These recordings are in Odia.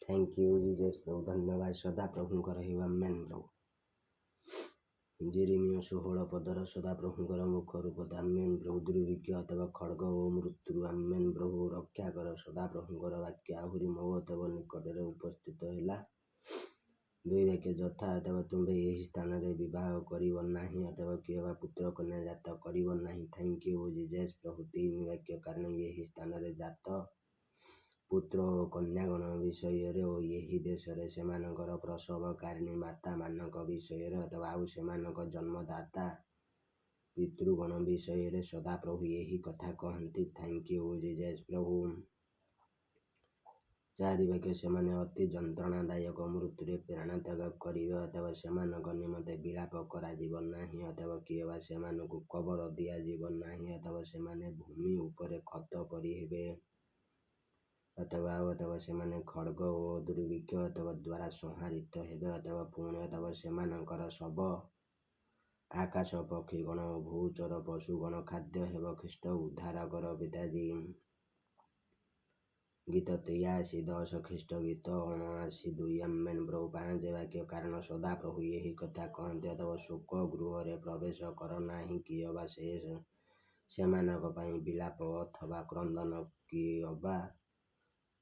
थैंक यू जीजस प्रभु, धन्यवाद सदा प्रभुଙ୍କର ହେଉ ଆମେନ୍ ପ୍ରଭୁ। ଯେରେମିୟ 16 ପଦର ସଦା ପ୍ରଭୁଙ୍କର ମୁଖରୁ ପଦ ଆମେନ୍ ପ୍ରଭୁ। ଦୁର୍ଭିକ୍ଷ ଅଥବା ଖଡ଼୍ଗ ଓ ମୃତ୍ୟୁରୁ ଆମେନ୍ ପ୍ରଭୁ ରକ୍ଷା କର। ସଦା ପ୍ରଭୁଙ୍କର ବାକ୍ୟ ଆହୁରି ମୋ ତବ ନିକଟରେ ଉପସ୍ଥିତ ହେଲା। ଦୁଇ ବାକ୍ୟ ଯଥା ଅଥବା ତୁମ୍ଭେ ଏହି ସ୍ଥାନରେ ବିବାହ କରିବ ନାହିଁ ଅଥବା କିମ୍ବା ପୁତ୍ର କନ୍ୟା ଜାତ କରିବ ନାହିଁ। ଥ୍ୟାଙ୍କ ୟୁ ଜିଜସ୍ ପ୍ରଭୁ। ତିନି ବାକ୍ୟ କାରଣ ଏହି ସ୍ଥାନରେ ଜାତ ପୁତ୍ର ଓ କନ୍ୟାଗଣ ବିଷୟରେ ଓ ଏହି ଦେଶରେ ସେମାନଙ୍କର ପ୍ରସବକାରିଣୀ ମାତାମାନଙ୍କ ବିଷୟରେ ଅଥବା ଆଉ ସେମାନଙ୍କ ଜନ୍ମଦାତା ପିତୃଗଣ ବିଷୟରେ ସଦାପ୍ରଭୁ ଏହି କଥା କହନ୍ତି। ଥ୍ୟାଙ୍କ ୟୁ ଜିଜସ୍ ପ୍ରଭୁ। ଚାରି ବାକ୍ୟ ସେମାନେ ଅତି ଯନ୍ତ୍ରଣାଦାୟକ ମୃତ୍ୟୁରେ ପ୍ରାଣତ୍ୟାଗ କରିବେ ଅଥବା ସେମାନଙ୍କ ନିମନ୍ତେ ବିଳାପ କରାଯିବ ନାହିଁ ଅଥବା କିମ୍ବା ସେମାନଙ୍କୁ କବର ଦିଆଯିବ ନାହିଁ ଅଥବା ସେମାନେ ଭୂମି ଉପରେ ଖତ ପରି ହେବେ ଅଥବା ସେମାନେ ଖଡ଼୍ଗ ଓ ଦୁର୍ଭିକ୍ଷ ଅଥବା ଦ୍ୱାରା ସଂହାରିତ ହେବେ ଅଥବା ପୁଣି ଅଥବା ସେମାନଙ୍କର ଶବ ଆକାଶ ପକ୍ଷୀଗଣ ଓ ଭୂଚର ପଶୁଗଣ ଖାଦ୍ୟ ହେବ। ଖ୍ରୀଷ୍ଟ ଉଦ୍ଧାରକର ପିତାଜୀ। ଗୀତ 83:10 ଖ୍ରୀଷ୍ଟ ଗୀତ 79:2 ଆମେନ୍ ପ୍ରଭୁ। ପାଞ୍ଚ ବାକ୍ୟ କାରଣ ସଦାପ୍ରଭୁ ଏହି କଥା କହନ୍ତି ଅଥବା ଶୋକ ଗୃହରେ ପ୍ରବେଶ କର ନାହିଁ କିମ୍ବା ସେମାନଙ୍କ ପାଇଁ ବିଳାପ ଅଥବା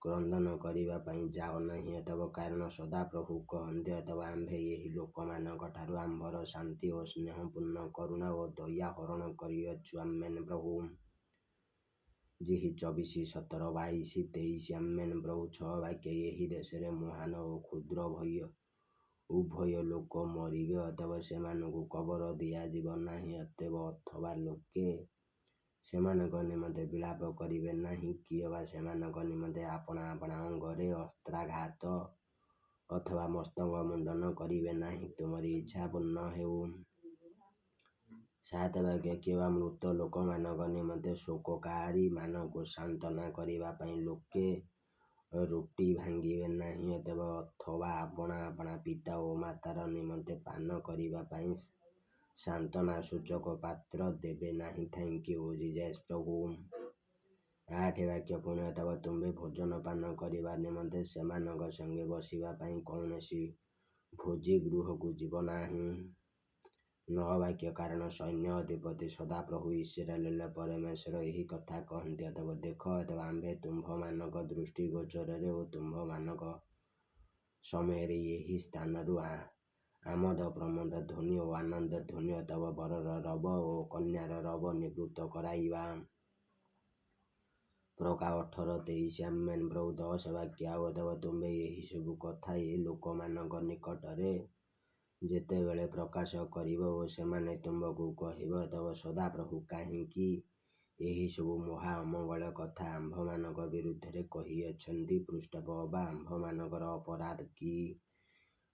କ୍ରନ୍ଦନ କରିବା ପାଇଁ ଯାଅ ନାହିଁ ଅଥବା କାରଣ ସଦାପ୍ରଭୁ କହନ୍ତି ଅଥବା ଆମ୍ଭେ ଏହି ଲୋକମାନଙ୍କ ଠାରୁ ଆମ୍ଭର ଶାନ୍ତି ଓ ସ୍ନେହପୂର୍ଣ୍ଣ କରୁଣା ଓ ଦୟା ହରଣ କରିଅଛୁ ଆମେନ୍ ପ୍ରଭୁ। ଜିହି 24:17-22-23 ଆମେନ୍ ପ୍ରଭୁ। ଛଅ ବାକ୍ୟ ଏହି ଦେଶରେ ମହାନ ଓ କ୍ଷୁଦ୍ର ଉଭୟ ଲୋକ ମରିବେ ଅଥବା ସେମାନଙ୍କୁ କବର ଦିଆଯିବ ନାହିଁ ଅଥବା ଲୋକେ ସେମାନଙ୍କ ନିମନ୍ତେ ବିଳାପ କରିବେ ନାହିଁ କିମ୍ବା ସେମାନଙ୍କ ନିମନ୍ତେ ଆପଣା ଅଙ୍ଗରେ ଅସ୍ତ୍ରାଘାତ ଅଥବା ମସ୍ତକ ମୁଣ୍ଡନ କରିବେ ନାହିଁ। ତୁମରି ଇଚ୍ଛା ପୂର୍ଣ୍ଣ ହେଉ। ସାତ ବାକ୍ୟ କିମ୍ବା ମୃତ ଲୋକମାନଙ୍କ ନିମନ୍ତେ ଶୋକକାରୀମାନଙ୍କୁ ସାନ୍ତ୍ୱନା କରିବା ପାଇଁ ଲୋକେ ରୁଟି ଭାଙ୍ଗିବେ ନାହିଁ ଅଥବା ଆପଣା ପିତା ଓ ମାତାର ନିମନ୍ତେ ପାନ କରିବା ପାଇଁ ସାନ୍ତ୍ୱନା ସୂଚକ ପାତ୍ର ଦେବେ ନାହିଁ। ଥ୍ୟାଙ୍କ ୟୁ ଜିଜସ୍ ପ୍ରଭୁ। ଆଠ ବାକ୍ୟ ପୁଣି ଅଥବା ତୁମ୍ଭେ ଭୋଜନ ପାନ କରିବା ନିମନ୍ତେ ସେମାନଙ୍କ ସଙ୍ଗେ ବସିବା ପାଇଁ କୌଣସି ଭୋଜି ଗୃହକୁ ଯିବ ନାହିଁ। ନଅ ବାକ୍ୟ କାରଣ ସୈନ୍ୟ ଅଧିପତି ସଦାପ୍ରଭୁ ଇସ୍ରାଏଲ ପରମେଶ୍ୱର ଏହି କଥା କହନ୍ତି ଅଥବା ଦେଖ ଅଥବା ଆମ୍ଭେ ତୁମ୍ଭମାନଙ୍କ ଦୃଷ୍ଟିଗୋଚରରେ ଓ ତୁମ୍ଭମାନଙ୍କ ସମୟରେ ଏହି ସ୍ଥାନରୁ ଆମୋଦ ପ୍ରମୋଦ ଧ୍ୱନି ଓ ଆନନ୍ଦ ଧ୍ୱନି ଅଥବା ବରର ରବ ଓ କନ୍ୟାର ରବ ନିବୃତ୍ତ କରାଇବା। ପ୍ରକା 18:23 ଆମେନ୍ ପ୍ରଭୁ। ଦଶ ବାକ୍ୟ ଆଉ ଅଥବା ତୁମ୍ଭେ ଏହିସବୁ କଥା ଏ ଲୋକମାନଙ୍କ ନିକଟରେ ଯେତେବେଳେ ପ୍ରକାଶ କରିବ ଓ ସେମାନେ ତୁମ୍ଭକୁ କହିବେ ଅଥବା ସଦାପ୍ରଭୁ କାହିଁକି ଏହିସବୁ ମହା ଅମଙ୍ଗଳ କଥା ଆମ୍ଭମାନଙ୍କ ବିରୁଦ୍ଧରେ କହିଅଛନ୍ତି? ପୃଷ୍ଠପୋଷ ଆମ୍ଭମାନଙ୍କର ଅପରାଧ କି?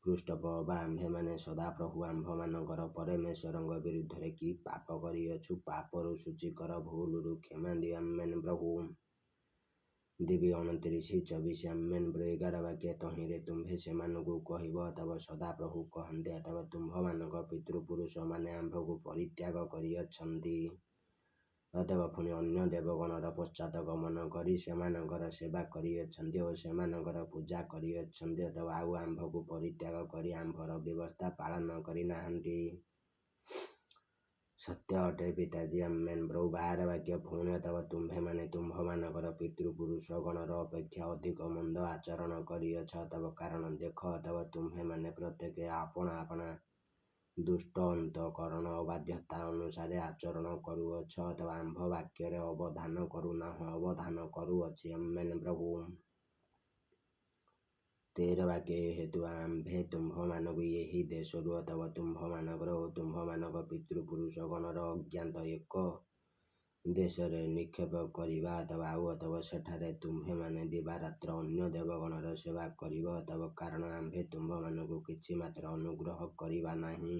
ପୃଷ୍ଠପୋଷ ଆମ୍ଭେମାନେ ସଦାପ୍ରଭୁ ଆମ୍ଭମାନଙ୍କର ପରମେଶ୍ୱରଙ୍କ ବିରୁଦ୍ଧରେ କି ପାପ କରିଅଛୁ? ପାପରୁ ସୂଚୀକର, ଭୁଲରୁ କ୍ଷମା ଦିଅ ଆମେନ୍ ପ୍ରଭୁ। ଦିବି 29:24 ଆମେନ୍ ପ୍ରଭୁ। 11 ବାକ୍ୟ ତହିଁରେ ତୁମ୍ଭେ ସେମାନଙ୍କୁ କହିବ ଅଥବା ସଦାପ୍ରଭୁ କହନ୍ତି ଅଥବା ତୁମ୍ଭମାନଙ୍କ ପିତୃପୁରୁଷମାନେ ଆମ୍ଭକୁ ପରିତ୍ୟାଗ କରିଅଛନ୍ତି ଅଥବା ପୁଣି ଅନ୍ୟ ଦେବଗଣର ପଶ୍ଚାତଗମନ କରି ସେମାନଙ୍କର ସେବା କରିଅଛନ୍ତି ଓ ସେମାନଙ୍କର ପୂଜା କରିଅଛନ୍ତି ଅଥବା ଆଉ ଆମ୍ଭକୁ ପରିତ୍ୟାଗ କରି ଆମ୍ଭର ବ୍ୟବସ୍ଥା ପାଳନ କରିନାହାନ୍ତି। ସତ୍ୟ ଅଟେ ପିତାଜୀ ଆମେନ୍ ପ୍ରଭୁ। 12 ବାକ୍ୟ ପୁଣି ଅଥବା ତୁମ୍ଭେମାନେ ତୁମ୍ଭମାନଙ୍କର ପିତୃପୁରୁଷଗଣର ଅପେକ୍ଷା ଅଧିକ ମନ୍ଦ ଆଚରଣ କରିଅଛ ଅଥବା କାରଣ ଦେଖ ଅଥବା ତୁମ୍ଭେମାନେ ପ୍ରତ୍ୟେକେ ଆପଣା ଦୁଷ୍ଟ ଅନ୍ତଃକରଣ ଓ ବାଧ୍ୟତା ଅନୁସାରେ ଆଚରଣ କରୁଅଛ ଅଥବା ଆମ୍ଭ ବାକ୍ୟରେ ଅବଧାନ କରୁନାହଁ, ଅବଧାନ କରୁଅଛି ଆମେନ୍ ପ୍ରଭୁ। 13 ବାକ୍ୟ ହେତୁ ଆମ୍ଭେ ତୁମ୍ଭମାନଙ୍କୁ ଏହି ଦେଶରୁ ଅଥବା ତୁମ୍ଭମାନଙ୍କର ଓ ତୁମ୍ଭମାନଙ୍କ ପିତୃପୁରୁଷଗଣର ଅଜ୍ଞାତ ଏକ ଦେଶରେ ନିକ୍ଷେପ କରିବା ଅଥବା ସେଠାରେ ତୁମ୍ଭେମାନେ ଦିବାରାତ୍ର ଅନ୍ୟ ଦେବଗଣର ସେବା କରିବ ଅଥବା କାରଣ ଆମ୍ଭେ ତୁମ୍ଭମାନଙ୍କୁ କିଛି ମାତ୍ର ଅନୁଗ୍ରହ କରିବା ନାହିଁ।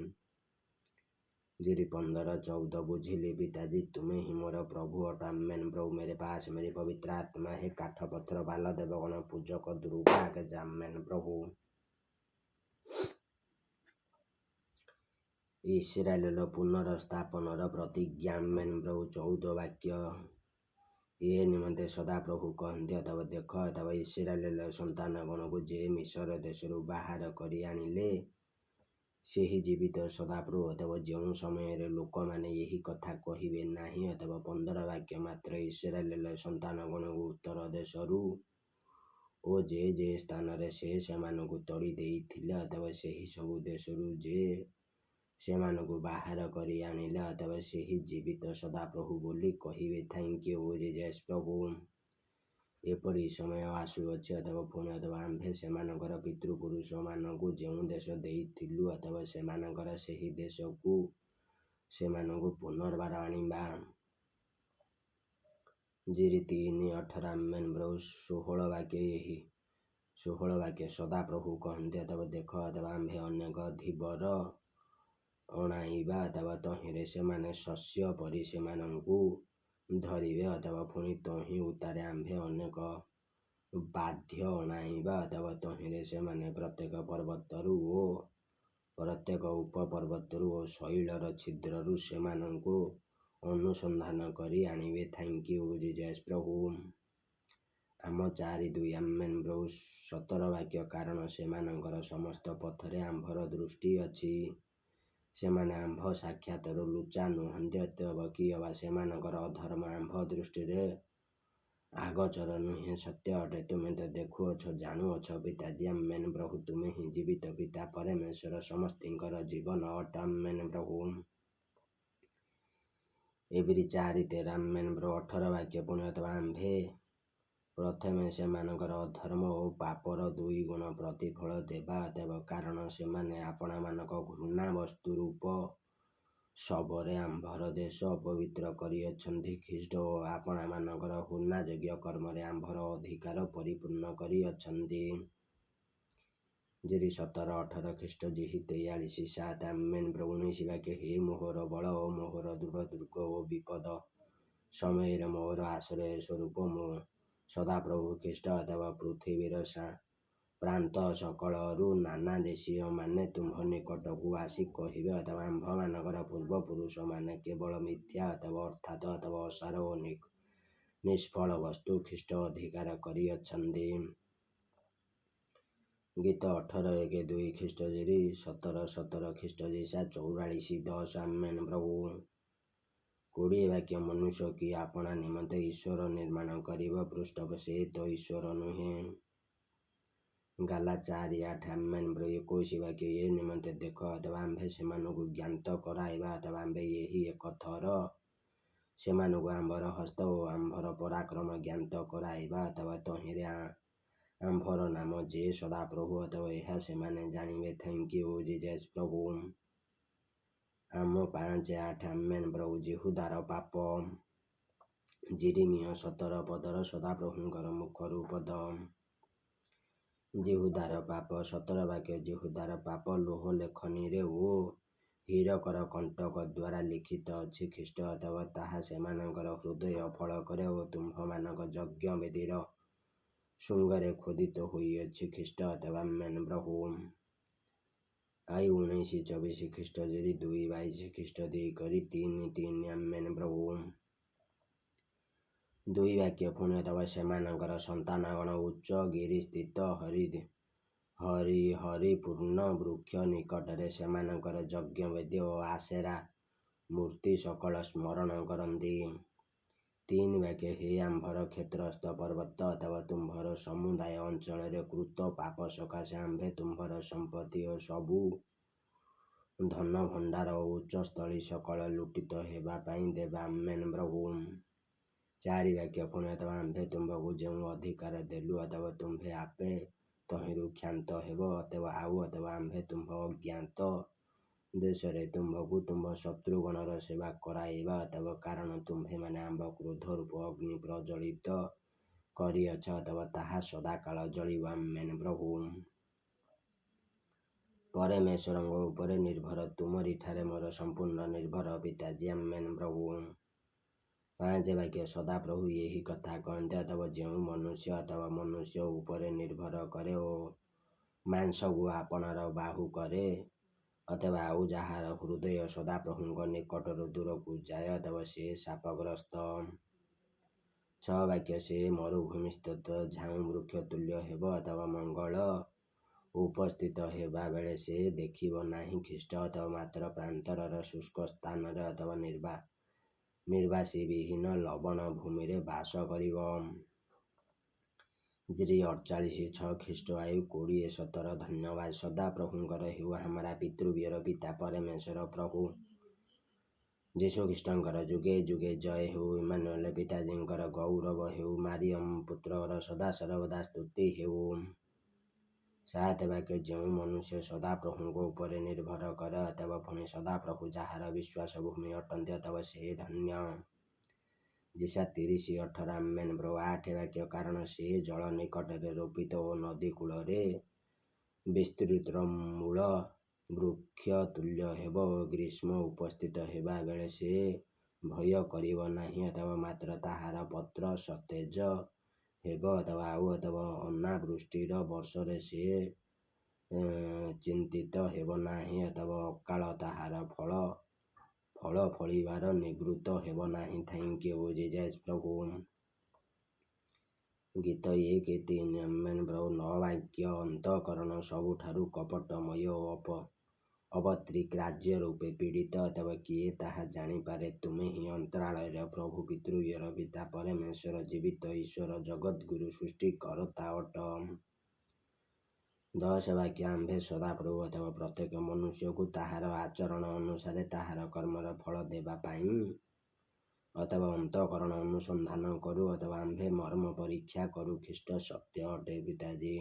ଜିରି 15:14 ବୁଝିଲି ପିତାଜୀ, ତୁମେ ହିଁ ମୋର ପ୍ରଭୁ ଅଟ ଆମେନ୍ ପ୍ରଭୁ। मेरे पास मेरी पवित्र आत्मा है। କାଠ ପଥର ବାଲ ଦେବଗଣ ପୂଜକ ଦୁର୍ଭାଗ୍ୟ ଆମେନ୍ ପ୍ରଭୁ। ଇସ୍ରାଏଲର ପୁନର୍ସ୍ଥାପନର ପ୍ରତିଜ୍ଞା ଆମେନ୍ ପ୍ରଭୁ। 14 ବାକ୍ୟ ଏ ନିମନ୍ତେ ସଦାପ୍ରଭୁ କହନ୍ତି ଅଥବା ଦେଖ ଅଥବା ଇସ୍ରାଏଲ ସନ୍ତାନଗଣକୁ ଯେ ମିଶର ଦେଶରୁ ବାହାର କରି ଆଣିଲେ ସେହି ଜୀବିତ ସଦାପ୍ରଭୁ ଅଥବା ଯେଉଁ ସମୟରେ ଲୋକମାନେ ଏହି କଥା କହିବେ ନାହିଁ ଅଥବା 15 ବାକ୍ୟ ମାତ୍ର ଇସ୍ରାଏଲ ସନ୍ତାନଗଣକୁ ଉତ୍ତର ଦେଶରୁ ଓ ଯେ ସ୍ଥାନରେ ସେ ସେମାନଙ୍କୁ ତଡ଼ି ଦେଇଥିଲେ ଅଥବା ସେହି ସବୁ ଦେଶରୁ ଯେ ସେମାନଙ୍କୁ ବାହାର କରି ଆଣିଲେ ଅଥବା ସେହି ଜୀବିତ ସଦାପ୍ରଭୁ ବୋଲି କହିବେ ଥ୍ୟାଙ୍କ ୟୁ ଜେଜସ୍ ପ୍ରଭୁ। ଏପରି ସମୟ ଆସୁଅଛି ଅଥବା ପୁଣି ଅଥବା ଆମ୍ଭେ ସେମାନଙ୍କର ପିତୃପୁରୁଷମାନଙ୍କୁ ଯେଉଁ ଦେଶ ଦେଇଥିଲୁ ଅଥବା ସେମାନଙ୍କର ସେହି ଦେଶକୁ ସେମାନଙ୍କୁ ପୁନର୍ବାର ଆଣିବା। ଜିରି 3:18 ଆମେନ୍ ପ୍ରଭୁ 16 ବାକ୍ୟ ଏହି 16 ବାକ୍ୟ ସଦାପ୍ରଭୁ କହନ୍ତି ଅଥବା ଦେଖ ଅଥବା ଆମ୍ଭେ ଅନେକ ଧୀବର ଅଣାଇବା ଅଥବା ତହିଁରେ ସେମାନେ ଶସ୍ୟ ପରି ସେମାନଙ୍କୁ ଧରିବେ ଅଥବା ପୁଣି ତହିଁ ଉତ୍ତାରେ ଆମ୍ଭେ ଅନେକ ବାଧ୍ୟ ଅଣାଇବା ଅଥବା ତହିଁରେ ସେମାନେ ପ୍ରତ୍ୟେକ ପର୍ବତରୁ ଓ ପ୍ରତ୍ୟେକ ଉପପର୍ବତରୁ ଓ ଶୈଳର ଛିଦ୍ରରୁ ସେମାନଙ୍କୁ ଅନୁସନ୍ଧାନ କରି ଆଣିବେ ଥ୍ୟାଙ୍କ ୟୁ ଜେଜସ୍ ପ୍ରଭୁ। ଆମ 4:2 ଆମେନ୍ ପ୍ରଭୁ 17 ବାକ୍ୟ କାରଣ ସେମାନଙ୍କର ସମସ୍ତ ପଥରେ ଆମ୍ଭର ଦୃଷ୍ଟି ଅଛି। ସେମାନେ ଆମ୍ଭ ସାକ୍ଷାତରୁ ଲୁଚା ନୁହନ୍ତି ଅତଏବ କି ଅବା ସେମାନଙ୍କର ଅଧର୍ମ ଆମ୍ଭ ଦୃଷ୍ଟିରେ ଆଗୋଚର ନୁହେଁ ସତ୍ୟ ଅଟେ। ତୁମେ ତ ଦେଖୁଅଛ ଜାଣୁଅଛ ପିତାଜୀ ଆମେନ୍ ପ୍ରଭୁ ତୁମେ ହିଁ ଜୀବିତ ପିତା ପରମେଶ୍ୱର ସମସ୍ତିଙ୍କର ଜୀବନ ଅଟ ଆମେନ୍ ପ୍ରଭୁ। ଏବ୍ରୀ 4:13 ଆମେନ୍ ପ୍ରଭୁ 18 ବାକ୍ୟ ପୁଣି ଅଥବା ଆମ୍ଭେ ପ୍ରଥମେ ସେମାନଙ୍କର ଅଧର୍ମ ଓ ପାପର 2 ଗୁଣ ପ୍ରତିଫଳ ଦେବା ଅତଏବ କାରଣ ସେମାନେ ଆପଣାମାନଙ୍କ ଘୃଣା ବସ୍ତୁ ରୂପ ଶବରେ ଆମ୍ଭର ଦେଶ ଅପବିତ୍ର କରିଅଛନ୍ତି ଖ୍ରୀଷ୍ଟ ଓ ଆପଣାମାନଙ୍କର ଘୃଣାଯୋଗ୍ୟ କର୍ମରେ ଆମ୍ଭର ଅଧିକାର ପରିପୂର୍ଣ୍ଣ କରିଅଛନ୍ତି। ଜିରି 17:18 ଖ୍ରୀଷ୍ଟ ଜିହି 43:7 ଆମେନ୍ ପ୍ରଭୁ 19 ବାକ୍ୟ ହେ ମୋହର ବଳ ଓ ମୋହର ଦୃଢ଼ ଦୁର୍ଗ ଓ ବିପଦ ସମୟରେ ମୋହର ଆଶ୍ରୟ ସ୍ୱରୂପ ମୁଁ ସଦାପ୍ରଭୁ ଖ୍ରୀଷ୍ଟ ଅଥବା ପୃଥିବୀର ପ୍ରାନ୍ତ ସକଳରୁ ନାନା ଦେଶୀୟମାନେ ତୁମ୍ଭ ନିକଟକୁ ଆସି କହିବେ ଅଥବା ଆମ୍ଭମାନଙ୍କର ପୂର୍ବପୁରୁଷମାନେ କେବଳ ମିଥ୍ୟା ଅର୍ଥାତ ଅଥବା ଅସାର ଓ ନିଷ୍ଫଳ ବସ୍ତୁ ଖ୍ରୀଷ୍ଟ ଅଧିକାର କରିଅଛନ୍ତି। ଗୀତ 18:1-2 ଖ୍ରୀଷ୍ଟ ଜିରି 17:17 ଖ୍ରୀଷ୍ଟ ଜିସା 44:10 ଆମେନ୍ ପ୍ରଭୁ 20 ବାକ୍ୟ ମନୁଷ୍ୟ କି ଆପଣା ନିମନ୍ତେ ଈଶ୍ୱର ନିର୍ମାଣ କରିବ ପୃଷ୍ଠ ସେ ତ ଈଶ୍ୱର ନୁହେଁ। ଗାଲା 4:8 ଆମେନ୍ ପ୍ରଭୁ 21 ବାକ୍ୟ ଏ ନିମନ୍ତେ ଦେଖ ଅଥବା ଆମ୍ଭେ ସେମାନଙ୍କୁ ଜ୍ଞାତ କରାଇବା ଅଥବା ଆମ୍ଭେ ଏହି ଏକ ଥର ସେମାନଙ୍କୁ ଆମ୍ଭର ହସ୍ତ ଓ ଆମ୍ଭର ପରାକ୍ରମ ଜ୍ଞାତ କରାଇବା ଅଥବା ତହିଁରେ ଆମ୍ଭର ନାମ ଯେ ସଦାପ୍ରଭୁ ଅଥବା ଏହା ସେମାନେ ଜାଣିବେ ଥ୍ୟାଙ୍କ ୟୁ ଜେଜସ୍ ପ୍ରଭୁ। ଆମ 5:8 ଆମେନ୍ ପ୍ରଭୁ ଜିହୁଦାର ପାପ ଜିରିମିୟ 17 ପଦର ସଦାପ୍ରଭୁଙ୍କର ମୁଖରୁ ପଦ। ଜିହୁଦାର ପାପ 17 ବାକ୍ୟ ଜିହୁଦାର ପାପ ଲୌହ ଲେଖନୀରେ ଓ ହୀରକର କଣ୍ଟକ ଦ୍ୱାରା ଲିଖିତ ଅଛି ଖ୍ରୀଷ୍ଟ ଅଥବା ତାହା ସେମାନଙ୍କର ହୃଦୟ ଫଳକରେ ଓ ତୁମ୍ଭମାନଙ୍କ ଯଜ୍ଞ ବେଦୀର ଶୃଙ୍ଗରେ ଖୋଦିତ ହୋଇଅଛି ଖ୍ରୀଷ୍ଟ ଅଥବା ଆମେନ୍ ପ୍ରଭୁ। ଆଇ 19:24 ଖ୍ରୀଷ୍ଟ ଜିରି 2:22 ଖ୍ରୀଷ୍ଟ ଦେଇ କରି 3:3 ଆମେନ୍ ପ୍ରଭୁ 2 ବାକ୍ୟ ପୁଣି ଅଥବା ସେମାନଙ୍କର ସନ୍ତାନଗଣ ଉଚ୍ଚ ଗିରିସ୍ଥିତ ହରିପୂର୍ଣ୍ଣ ବୃକ୍ଷ ନିକଟରେ ସେମାନଙ୍କର ଯଜ୍ଞବେଦୀ ଓ ଆସେରା ମୂର୍ତ୍ତି ସକଳ ସ୍ମରଣ କରନ୍ତି। 3 ବାକ୍ୟ ହେ ଆମ୍ଭର କ୍ଷେତ୍ରସ୍ଥ ପର୍ବତ ଅଥବା ତୁମ୍ଭର ସମୁଦାୟ ଅଞ୍ଚଳରେ କୃତ ପାପ ସକାଶେ ଆମ୍ଭେ ତୁମ୍ଭର ସମ୍ପତ୍ତି ଓ ସବୁ ଧନ ଭଣ୍ଡାର ଓ ଉଚ୍ଚସ୍ଥଳୀ ସକଳ ଲୁଟିତ ହେବା ପାଇଁ ଦେବା ଆମେନ୍ ପ୍ରଭୁ। 4 ବାକ୍ୟ ପୁଣି ଅଥବା ଆମ୍ଭେ ତୁମ୍ଭକୁ ଯେଉଁ ଅଧିକାର ଦେଲୁ ଅଥବା ତୁମ୍ଭେ ଆପେ ତହିଁରୁ କ୍ଷାନ୍ତ ହେବ ଅଥବା ଆମ୍ଭେ ତୁମ୍ଭ ଅଜ୍ଞାତ ଦେଶରେ ତୁମ୍ଭକୁ ତୁମ୍ଭ ଶତ୍ରୁଗଣର ସେବା କରାଇବା ଅଥବା କାରଣ ତୁମ୍ଭେମାନେ ଆମ୍ଭ କ୍ରୋଧ ରୂପ ଅଗ୍ନି ପ୍ରଜ୍ୱଳିତ କରିଅଛ ଅଥବା ତାହା ସଦାକାଳ ଜଳିବ ଆମେନ୍ ପ୍ରଭୁ। ପରମେଶ୍ୱରଙ୍କ ଉପରେ ନିର୍ଭର ତୁମରିଠାରେ ମୋର ସମ୍ପୂର୍ଣ୍ଣ ନିର୍ଭର ପିତାଜୀ ଆମେନ୍ ପ୍ରଭୁ। 5 ବାକ୍ୟ ସଦାପ୍ରଭୁ ଏହି କଥା କହନ୍ତି ଅଥବା ଯେଉଁ ମନୁଷ୍ୟ ଅଥବା ମନୁଷ୍ୟ ଉପରେ ନିର୍ଭର କରେ ଓ ମାଂସକୁ ଆପଣାର ବାହୁ କରେ ଅଥବା ଆଉ ଯାହାର ହୃଦୟ ସଦାପ୍ରଭୁଙ୍କ ନିକଟରୁ ଦୂରକୁ ଯାଏ ଅଥବା ସେ ଶାପଗ୍ରସ୍ତ ଛଅ ବାକ୍ୟ ସେ ମରୁଭୂମିସ୍ଥିତ ଝାଉଁ ବୃକ୍ଷ ତୁଲ୍ୟ ହେବ ଅଥବା ମଙ୍ଗଳ ଉପସ୍ଥିତ ହେବା ବେଳେ ସେ ଦେଖିବ ନାହିଁ। ଖ୍ରୀଷ୍ଟ ଅଥବା ମାତ୍ର ପ୍ରାନ୍ତରର ଶୁଷ୍କ ସ୍ଥାନରେ ଅଥବା ନିର୍ବାସୀ ବିହୀନ ଲବଣ ଭୂମିରେ ବାସ କରିବ। 48:6 ଖ୍ରୀଷ୍ଟ ଆୟु 20:17 ଧନ୍ୟବାଦ ସଦାପ୍ରଭୁଙ୍କର ହେଉ हमारा ପିତୃବ୍ୟର ପିତା ପରମେଶ୍ୱର ପ୍ରଭୁ ଯୀଶୁ ଖ୍ରୀଷ୍ଟଙ୍କର ଯୁଗେ ଯୁଗେ ଜୟ ହେଉ। ଇମାନୁଏଲ ପିତାଜୀଙ୍କର ଗୌରବ ହେଉ। ମାରିୟମ ପୁତ୍ରର ସଦା ସର୍ବଦା ସ୍ତୁତି ହେଉ। 7 ବାକ୍ୟ ଯେଉଁ ମନୁଷ୍ୟ ସଦାପ୍ରଭୁଙ୍କ ଉପରେ ନିର୍ଭର କରେ ଅଥବା ପୁଣି ସଦାପ୍ରଭୁ ଯାହାର ବିଶ୍ୱାସ ଭୂମି ଅଟନ୍ତି ଅଥବା ସେ ଧନ୍ୟ। ଯିଶା 30:18 ଆମେନ୍ ବ୍ରୋ 8 ବାକ୍ୟ କାରଣ ସେ ଜଳ ନିକଟରେ ରୋପିତ ଓ ନଦୀ କୂଳରେ ବିସ୍ତୃତ ମୂଳ ବୃକ୍ଷ ତୁଲ୍ୟ ହେବ ଓ ଗ୍ରୀଷ୍ମ ଉପସ୍ଥିତ ହେବା ବେଳେ ସେ ଭୟ କରିବ ନାହିଁ ଅଥବା ମାତ୍ର ତାହାର ପତ୍ର ସତେଜ ହେବ ଅଥବା ଅନାବୃଷ୍ଟିର ବର୍ଷରେ ସେ ଚିନ୍ତିତ ହେବ ନାହିଁ ଅଥବା ଅକାଳ ତାହାର ଫଳ ଫଳିବାର ନିବୃତ୍ତ ହେବ ନାହିଁ। ଥ୍ୟାଙ୍କ ୟୁ ଜିଜସ୍ ପ୍ରଭୁ। ଗୀତ 1-3 ଆମେନ୍ ବ୍ରୋ 9 ବାକ୍ୟ ଅନ୍ତଃକରଣ ସବୁଠାରୁ କପଟମୟ ଓ ଅବତ୍ରିକ ରାଜ୍ୟ ରୂପେ ପୀଡ଼ିତ ଅଥବା କିଏ ତାହା ଜାଣିପାରେ? ତୁମେ ହିଁ ଅନ୍ତରାଳୟର ପ୍ରଭୁ ପିତୃବ୍ୟର ପିତା ପରମେଶ୍ୱର ଜୀବିତ ଈଶ୍ୱର ଜଗଦ୍ଗୁରୁ ସୃଷ୍ଟିକର୍ତ୍ତା ଅଟ। 10 ବାକ୍ୟ ଆମ୍ଭେ ସଦାପ୍ରଭୁ ଅଥବା ପ୍ରତ୍ୟେକ ମନୁଷ୍ୟକୁ ତାହାର ଆଚରଣ ଅନୁସାରେ ତାହାର କର୍ମର ଫଳ ଦେବା ପାଇଁ ଅଥବା ଅନ୍ତଃକରଣ ଅନୁସନ୍ଧାନ କରୁ ଅଥବା ଆମ୍ଭେ ମର୍ମ ପରୀକ୍ଷା କରୁ। ଖ୍ରୀଷ୍ଟ ସତ୍ୟ ଅଟେ ପିତାଜୀ।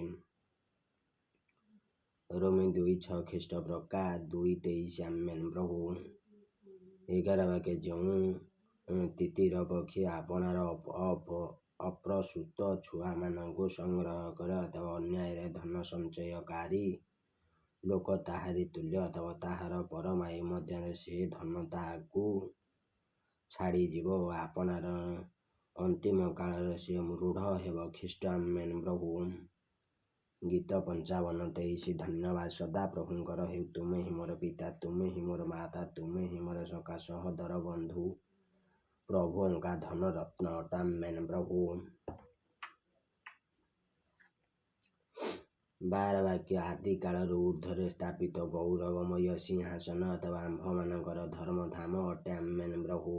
ରୋମୀ 2:6 ଖ୍ରୀଷ୍ଟ ପ୍ରକାଶ 2:23 ଆମେନ୍ ପ୍ରଭୁ। 11 ବାକ୍ୟ ଯେଉଁ ତିତିର ପକ୍ଷୀ ଆପଣାର ଅପ୍ରସୂତ ଛୁଆମାନଙ୍କୁ ସଂଗ୍ରହ କରେ ଅଥବା ଅନ୍ୟାୟରେ ଧନ ସଞ୍ଚୟକାରୀ ଲୋକ ତାହାରି ତୁଲ୍ୟ ଅଥବା ତାହାର ପରମାୟୁ ମଧ୍ୟରେ ସେ ଧନ ତାହାକୁ ଛାଡ଼ିଯିବ ଓ ଆପଣାର ଅନ୍ତିମ କାଳରେ ସେ ମୃଢ଼ ହେବ। ଖ୍ରୀଷ୍ଟ ଆମେନ୍ ପ୍ରଭୁ। ଗୀତ 55:23 ଧନ୍ୟବାଦ ସଦାପ୍ରଭୁଙ୍କର ହେଉ। ତୁମେ ହିଁ ମୋର ପିତା, ତୁମେ ହିଁ ମୋର ମାତା, ତୁମେ ହିଁ ମୋର ସଖା ସହୋଦର ବନ୍ଧୁ ପ୍ରଭୁଙ୍କ ଧନରତ୍ନ ଅଟ। ଆମେନ୍ ପ୍ରଭୁ। 12 ବାକ୍ୟ ଆଦିକାଳରୁ ଊର୍ଦ୍ଧ୍ୱରେ ସ୍ଥାପିତ ଗୌରବମୟ ସିଂହାସନ ଅଥବା ଆମ୍ଭମାନଙ୍କର ଧର୍ମଧାମ ଅଟେ। ଆମେନ୍ ପ୍ରଭୁ।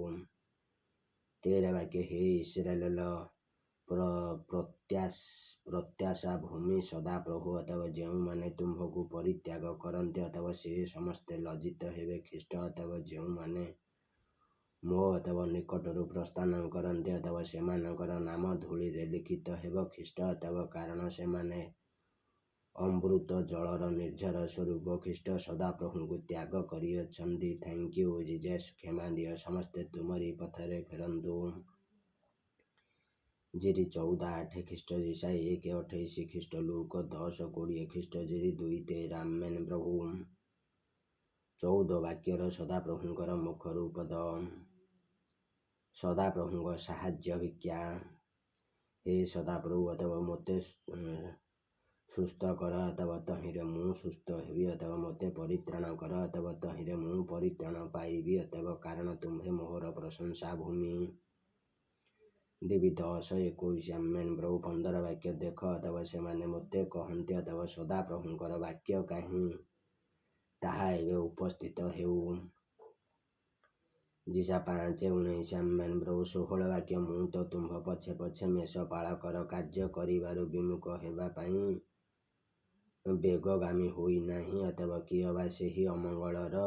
13 ବାକ୍ୟ ହେ ଇସ୍ରାଏଲର ପ୍ରତ୍ୟାଶା ଭୂମି ସଦାପ୍ରଭୁ ଅଥବା ଯେଉଁମାନେ ତୁମ୍ଭକୁ ପରିତ୍ୟାଗ କରନ୍ତି ଅଥବା ସେ ସମସ୍ତେ ଲଜ୍ଜିତ ହେବେ। ଖ୍ରୀଷ୍ଟ ଅଥବା ଯେଉଁମାନେ ମୋ ଅଥବା ନିକଟରୁ ପ୍ରସ୍ଥାନ କରନ୍ତି ଅଥବା ସେମାନଙ୍କର ନାମ ଧୂଳିରେ ଲିଖିତ ହେବ। ଖ୍ରୀଷ୍ଟ ଅଥବା କାରଣ ସେମାନେ ଅମୃତ ଜଳର ନିର୍ଝର ସ୍ୱରୂପ ଖ୍ରୀଷ୍ଟ ସଦାପ୍ରଭୁଙ୍କୁ ତ୍ୟାଗ କରିଅଛନ୍ତି। Thank you Jesus. କ୍ଷମା ଦିଅ ସମସ୍ତେ ତୁମରି ପଥରେ ଫେରନ୍ତୁ। 14:8 ଖ୍ରୀଷ୍ଟ ଯିଶା 1:28 ଖ୍ରୀଷ୍ଟ ଲୁକ 10:20 ଖ୍ରୀଷ୍ଟ 2:13 ଆମେନ୍ ପ୍ରଭୁ। 14 ବାକ୍ୟର ସଦାପ୍ରଭୁଙ୍କର ମୁଖରୂପଦ ସଦାପ୍ରଭୁଙ୍କ ସାହାଯ୍ୟ ଭିକ୍ଷା। ହେ ସଦାପ୍ରଭୁ ଅଥବା ମୋତେ ସୁସ୍ଥ କର ଅଥବା ତହିଁରେ ମୁଁ ସୁସ୍ଥ ହେବି ଅଥବା ମୋତେ ପରିତ୍ରାଣ କର ଅଥବା ତହିଁରେ ମୁଁ ପରିତ୍ରାଣ ପାଇବି ଅଥବା କାରଣ ତୁମ୍ଭେ ମୋହର ପ୍ରଶଂସା ଭୂମି। 10:21 ଆମେନ୍ ପ୍ରଭୁ। 15 ବାକ୍ୟ ଦେଖ ଅଥବା ସେମାନେ ମୋତେ କହନ୍ତି ଅଥବା ସଦାପ୍ରଭୁଙ୍କର ବାକ୍ୟ କାହିଁ ତାହା ଏବେ ଉପସ୍ଥିତ ହେଉ। ଯିଶା 5:19 ଆମେନ୍ ପ୍ରଭୁ। 16 ବାକ୍ୟ ମୁଁ ତ ତୁମ୍ଭ ପଛେ ପଛେ ମେଷପାଳକର କାର୍ଯ୍ୟ କରିବାରୁ ବିମୁଖ ହେବା ପାଇଁ ବେଗଗାମୀ ହୋଇନାହିଁ ଅଥବା କିଏ ବା ସେହି ଅମଙ୍ଗଳର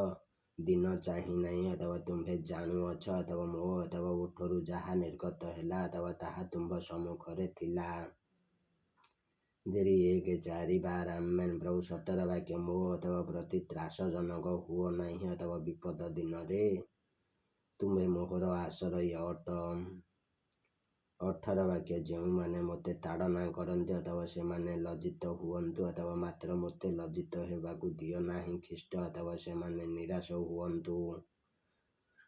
ଦିନ ଚାହିଁ ନାହିଁ ଅଥବା ତୁମ୍ଭେ ଜାଣୁଅଛ ଅଥବା ମୋ ଅଥବା ଓଠରୁ ଯାହା ନିର୍ଗତ ହେଲା ଅଥବା ତାହା ତୁମ୍ଭ ସମ୍ମୁଖରେ ଥିଲା। 1:4 ଆମେନ୍ ପ୍ରଭୁ। 17 ବାକ୍ୟ ମୋ ଅଥବା ପ୍ରତି ତ୍ରାସଜନକ ହୁଅ ନାହିଁ ଅଥବା ବିପଦ ଦିନରେ ତୁମ୍ଭେ ମୋହର ଆଶ୍ରୟ ଅଟ। 18 ବାକ୍ୟ ଯେଉଁମାନେ ମୋତେ ତାଡ଼ନା କରନ୍ତି ଅଥବା ସେମାନେ ଲଜ୍ଜିତ ହୁଅନ୍ତୁ ଅଥବା ମାତ୍ର ମୋତେ ଲଜ୍ଜିତ ହେବାକୁ ଦିଅ ନାହିଁ। ଖ୍ରୀଷ୍ଟ ଅଥବା ସେମାନେ ନିରାଶ ହୁଅନ୍ତୁ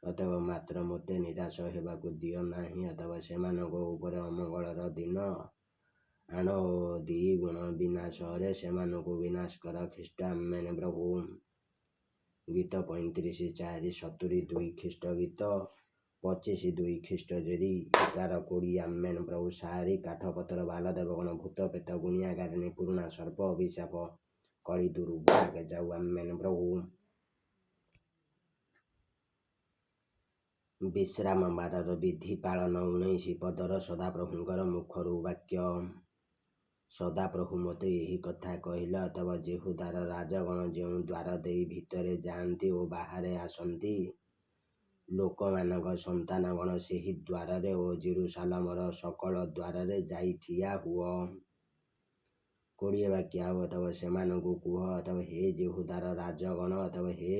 ଅଥବା ମାତ୍ର ମୋତେ ନିରାଶ ହେବାକୁ ଦିଅ ନାହିଁ ଅଥବା ସେମାନଙ୍କ ଉପରେ ଅମଙ୍ଗଳର ଦିନ ଆଣ ଓ ଦ୍ୱିଗୁଣ ବିନାଶରେ ସେମାନଙ୍କୁ ବିନାଶ କର। ଖ୍ରୀଷ୍ଟ ଆମେନ୍ ପ୍ରଭୁ। ଗୀତ 35:4 72 ଖ୍ରୀଷ୍ଟ ଗୀତ 25/2 ଖ୍ରୀଷ୍ଟ ଜେରି 11:20 ଆମେନ୍ ପ୍ରଭୁ ସାହାରୀ କାଠପତ୍ର ବାଲ ଦେବଗଣ ଭୂତ ପେତ ଗୁଣିଆଗାରିଣୀ ପୁରୁଣା ସର୍ପ ଅଭିଶାପ କଳି ଦୂରୁ ଭାଗ ଯାଉ ଆମେନ୍ ପ୍ରଭୁ। ବିଶ୍ରାମ ବାରର ବିଧି ପାଳନ 19 ପଦର ସଦାପ୍ରଭୁଙ୍କର ମୁଖରୁ ବାକ୍ୟ। ସଦାପ୍ରଭୁ ମୋତେ ଏହି କଥା କହିଲେ, ଅତଏବ ଯେହୁଦାର ରାଜଗଣ ଯେଉଁ ଦ୍ୱାର ଦେଇ ଭିତରେ ଯାଆନ୍ତି ଓ ବାହାରେ ଆସନ୍ତି, ଲୋକମାନଙ୍କ ସନ୍ତାନଗଣ ସେହି ଦ୍ୱାରରେ ଓ ଜେରୁସାଲେମର ସକଳ ଦ୍ୱାରରେ ଯାଇ ଠିଆ ହୁଅ। 20 ବାକ୍ୟ। ଆଉ ଅତଏବ ସେମାନଙ୍କୁ କୁହ, ଅତଏବ ହେ ଯେହୁଦାର ରାଜଗଣ, ଅତଏବ ହେ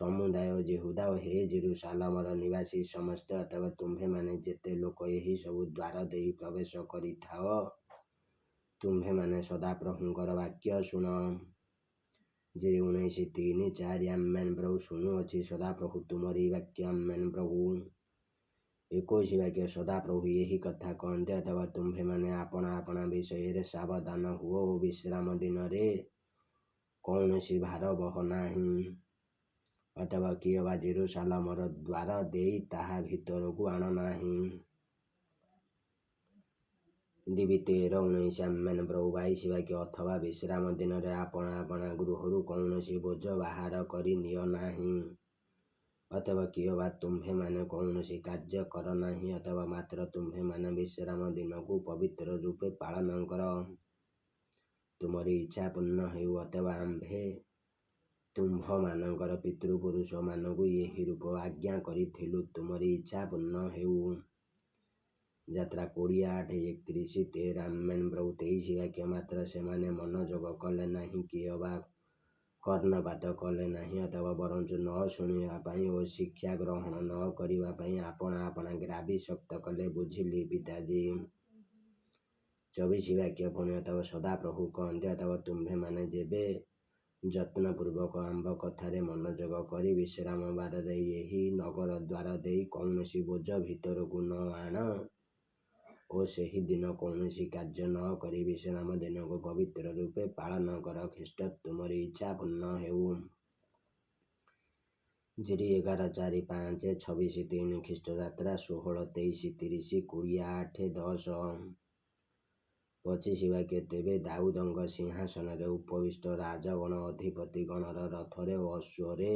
ସମୁଦାୟ ଯେହୁଦା ଓ ହେ ଜେରୁସାଲେମର ନିବାସୀ ସମସ୍ତେ, ଅତଏବ ତୁମ୍ଭେମାନେ ଯେତେ ଲୋକ ଏହି ସବୁ ଦ୍ୱାର ଦେଇ ପ୍ରବେଶ କରିଥାଅ, ତୁମ୍ଭେମାନେ ସଦାପ୍ରଭୁଙ୍କର ବାକ୍ୟ ଶୁଣ। ଜେରି 19:3-4 ଆମେନ୍ ପ୍ରଭୁ ଶୁଣୁଅଛି ସଦାପ୍ରଭୁ ତୁମରି ବାକ୍ୟ ଆମେନ୍ ପ୍ରଭୁ। 21 ବାକ୍ୟ। ସଦାପ୍ରଭୁ ଏହି କଥା କହନ୍ତି, ଅତଏବ ତୁମ୍ଭେମାନେ ଆପଣା ଆପଣା ବିଷୟରେ ସାବଧାନ ହୁଅ ଓ ବିଶ୍ରାମ ଦିନରେ କୌଣସି ଭାର ବହ ନାହିଁ। ଅତଏବ କିଏ ବା ଜେରୁସାଲେମର ଦ୍ୱାର ଦେଇ ତାହା ଭିତରକୁ ଆଣ ନାହିଁ। ଦିବି 13:19 ଆମେନ୍ ପ୍ରଭୁ 22 ବାକ୍ୟ। ଅଥବା ବିଶ୍ରାମ ଦିନରେ ଆପଣା ଆପଣା ଗୃହରୁ କୌଣସି ବୋଝ ବାହାର କରି ନିଅ ନାହିଁ। ଅତଏବ କିଏ ବା ତୁମ୍ଭେମାନେ କୌଣସି କାର୍ଯ୍ୟ କର ନାହିଁ, ଅତଏବ ମାତ୍ର ତୁମ୍ଭେମାନେ ବିଶ୍ରାମ ଦିନକୁ ପବିତ୍ର ରୂପେ ପାଳନ କର। ତୁମରି ଇଚ୍ଛା ପୂର୍ଣ୍ଣ ହେଉ। ଅତଏବ ଆମ୍ଭେ ତୁମ୍ଭମାନଙ୍କର ପିତୃପୁରୁଷମାନଙ୍କୁ ଏହି ରୂପ ଆଜ୍ଞା କରିଥିଲୁ, ତୁମରି ଇଚ୍ଛା ପୂର୍ଣ୍ଣ ହେଉ। ଯାତ୍ରା 28:31-13 ଆମେନ୍ ପ୍ରଭୁ 23 ବାକ୍ୟ। ମାତ୍ର ସେମାନେ ମନୋଯୋଗ କଲେ ନାହିଁ, କିଏ ବା କର୍ଣ୍ଣପାତ କଲେ ନାହିଁ, ଅତଏବ ବରଞ୍ଚ ନ ଶୁଣିବା ପାଇଁ ଓ ଶିକ୍ଷା ଗ୍ରହଣ ନ କରିବା ପାଇଁ ଆପଣା ଆପଣା ଗ୍ରାବୀ ଶକ୍ତ କଲେ। ବୁଝିଲି ପିତାଜୀ। 24 ବାକ୍ୟ। ପୁଣି ଅତଏବ ସଦାପ୍ରଭୁ କହନ୍ତି, ଅତଏବ ତୁମ୍ଭେମାନେ ଯେବେ ଯତ୍ନପୂର୍ବକ ଆମ୍ଭ କଥାରେ ମନୋଯୋଗ କରି ବିଶ୍ରାମ ବାରରେ ଏହି ନଗର ଦ୍ୱାର ଦେଇ କୌଣସି ବୋଝ ଭିତରକୁ ନ ଆଣ ଓ ସେହି ଦିନ କୌଣସି କାର୍ଯ୍ୟ ନ କରି ବିଶ୍ରାମ ଦିନକୁ ପବିତ୍ର ରୂପେ ପାଳନ କର, ଖ୍ରୀଷ୍ଟ ତୁମରି ଇଚ୍ଛା ପୂର୍ଣ୍ଣ ହେଉ। ଜେରି 11:4-5 26:3 ଖ୍ରୀଷ୍ଟଯାତ୍ରା 16:23-30 28:10 25 ବାକ୍ୟ। ତେବେ ଦାଉଦଙ୍କ ସିଂହାସନରେ ଉପବିଷ୍ଟ ରାଜଗଣ ଅଧିପତିଗଣର ରଥରେ ଓ ଅଶ୍ୱରେ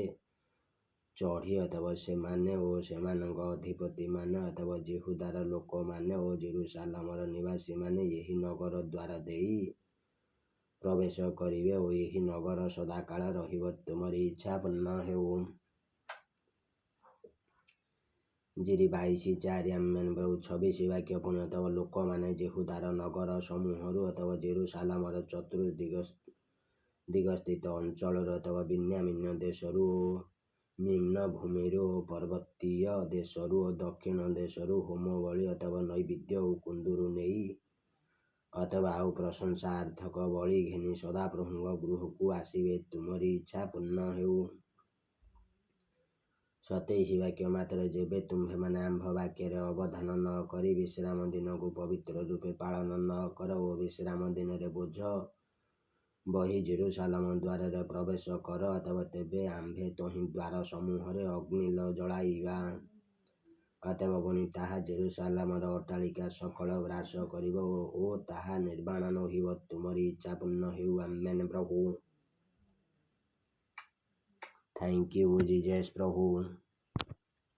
ଚଢ଼ି, ଅତଏବ ସେମାନେ ଓ ସେମାନଙ୍କ ଅଧିପତିମାନେ, ଅତଏବ ଯେହୁଦାର ଲୋକମାନେ ଓ ଜେରୁସାଲେମର ନିବାସୀମାନେ ଏହି ନଗର ଦ୍ୱାର ଦେଇ ପ୍ରବେଶ କରିବେ ଓ ଏହି ନଗର ସଦାକାଳ ରହିବ, ତୁମରି ଇଚ୍ଛା ପୂର୍ଣ୍ଣ ହେଉ। ଜେରି 22:4 ଆମେନ୍ ପ୍ରଭୁ 26 ବାକ୍ୟ। ପୁଣି ଅତଏବ ଲୋକମାନେ ଯେହୁଦାର ନଗର ସମୂହରୁ, ଅତଏବ ଜେରୁସାଲେମର ଚତୁର୍ଦିଗସ୍ଥିତ ଅଞ୍ଚଳରୁ, ଅତଏବ ବେନ୍ୟାମୀନ ଦେଶରୁ ଓ ନିମ୍ନ ଭୂମିରୁ ଓ ପର୍ବତୀୟ ଦେଶରୁ ଓ ଦକ୍ଷିଣ ଦେଶରୁ ହୋମବଳି ଅଥବା ନୈବେଦ୍ୟ ଓ କୁନ୍ଦୁରୁ ନେଇ, ଅଥବା ଆଉ ପ୍ରଶଂସାର୍ଥକ ବଳି ଘେନି ସଦାପ୍ରଭୁଙ୍କ ଗୃହକୁ ଆସିବେ, ତୁମରି ଇଚ୍ଛା ପୂର୍ଣ୍ଣ ହେଉ। 27 ବାକ୍ୟ। ମାତ୍ର ଯେବେ ତୁମ୍ଭେମାନେ ଆମ୍ଭ ବାକ୍ୟରେ ଅବଧାନ ନ କରି ବିଶ୍ରାମ ଦିନକୁ ପବିତ୍ର ରୂପେ ପାଳନ ନ କର ଓ ବିଶ୍ରାମ ଦିନରେ ବୋଝ ବହି ଜେରୁସାଲେମ ଦ୍ୱାରରେ ପ୍ରବେଶ କର, ଅତଏବ ତେବେ ଆମ୍ଭେ ତହିଁ ଦ୍ୱାର ସମୂହରେ ଅଗ୍ନି ଜଳାଇବା। ଅତଏବ ପୁଣି ତାହା ଜେରୁସାଲେମର ଅଟ୍ଟାଳିକା ସକଳ ଗ୍ରାସ କରିବ ଓ ତାହା ନିର୍ବାଣ ନୋହିବ, ତୁମରି ଇଚ୍ଛା ପୂର୍ଣ୍ଣ ହେଉ। ଆମେନ୍ ପ୍ରଭୁ। ଥ୍ୟାଙ୍କ ୟୁ ଜିଜସ୍ ପ୍ରଭୁ।